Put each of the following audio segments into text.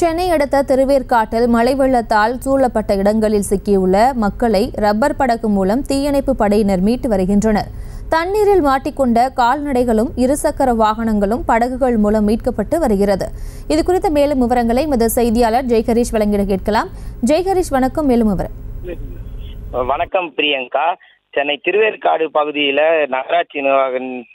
சென்னை அடுத்த திருவேற்காட்டில் மழை வெள்ளத்தால் சூழப்பட்ட இடங்களில் சிக்கியுள்ள மக்களை ரப்பர் படகு மூலம் தீயணைப்பு படையினர் மீட்டு வருகின்றனர். தண்ணீரில் மாட்டிக்கொண்ட கால்நடைகளும் இருசக்கர வாகனங்களும் படகுகள் மூலம் மீட்கப்பட்டு வருகிறது. இதுகுறித்த மேலும் விவரங்களை எமது செய்தியாளர் ஜெய்ஹரிஷ் வழங்கிட கேட்கலாம். ஜெய்ஹரிஷ், வணக்கம். மேலும் விவரம். வணக்கம் பிரியங்கா. சென்னை திருவேற்காடு பகுதியில்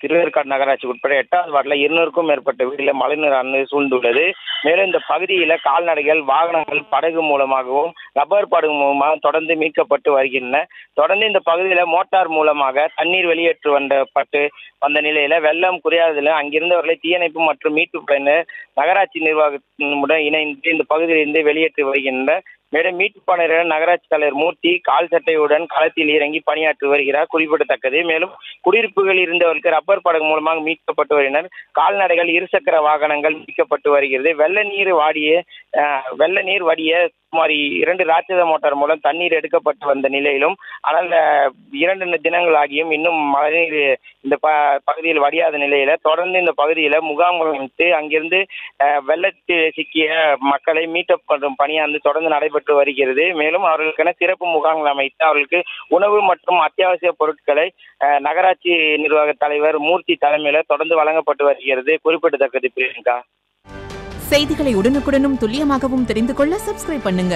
திருவேற்காடு நகராட்சி உட்பட 8வது வார்டில் 200க்கும் மேற்பட்ட வீடுகளில் மழைநீர் சூழ்ந்துள்ளது. மேலும் இந்த பகுதியில் கால்நடைகள், வாகனங்கள் படகு மூலமாகவும் ரப்பர் படகு மூலமாக தொடர்ந்து மீட்கப்பட்டு வருகின்றன. தொடர்ந்து இந்த பகுதியில் மோட்டார் மூலமாக தண்ணீர் வெளியேற்று வந்த நிலையில வெள்ளம் குறையாததில் அங்கிருந்தவர்களை தீயணைப்பு மற்றும் மீட்பு படையினர் நகராட்சி நிர்வாகத்துடன் இணைந்து இந்த பகுதியிலிருந்து வெளியேற்றி வருகின்றனர். மேலும் மீட்பு பணியாளர் நகராட்சி தலைவர் மூர்த்தி கால் சட்டையுடன் களத்தில் இறங்கி பணியாற்றி வருகிறார், குறிப்பிடத்தக்கது. மேலும் குடியிருப்புகளில் இருந்தவர்களுக்கு ரப்பர் படகு மூலமாக மீட்கப்பட்டு வருகின்றனர். கால்நடைகள், இருசக்கர வாகனங்கள் மீட்கப்பட்டு வருகிறது. வெள்ள நீர் வடிய சுமார் 2 ராட்சத மோட்டார் மூலம் தண்ணீர் எடுக்கப்பட்டு வந்த நிலையிலும், ஆனால் 2 தினங்கள் ஆகியும் இன்னும் மழைநீர் இந்த பகுதியில் வடியாத நிலையில தொடர்ந்து இந்த பகுதியில முகாம்கள் அமைத்து அங்கிருந்து வெள்ளத்தில் சிக்கிய மக்களை மீட்கப்படும் பணியானது தொடர்ந்து நடைபெற்று வருகிறது. மேலும் அவர்களுக்கென சிறப்பு முகாம்கள் அமைத்து அவர்களுக்கு உணவு மற்றும் அத்தியாவசிய பொருட்களை நகராட்சி நிர்வாக தலைவர் மூர்த்தி தலைமையில தொடர்ந்து வழங்கப்பட்டு வருகிறது, குறிப்பிடத்தக்கது. பிரியங்கா, செய்திகளை உடனுக்குடனும் துல்லியமாகவும் தெரிந்து கொள்ள சப்ஸ்கிரைப் பண்ணுங்க.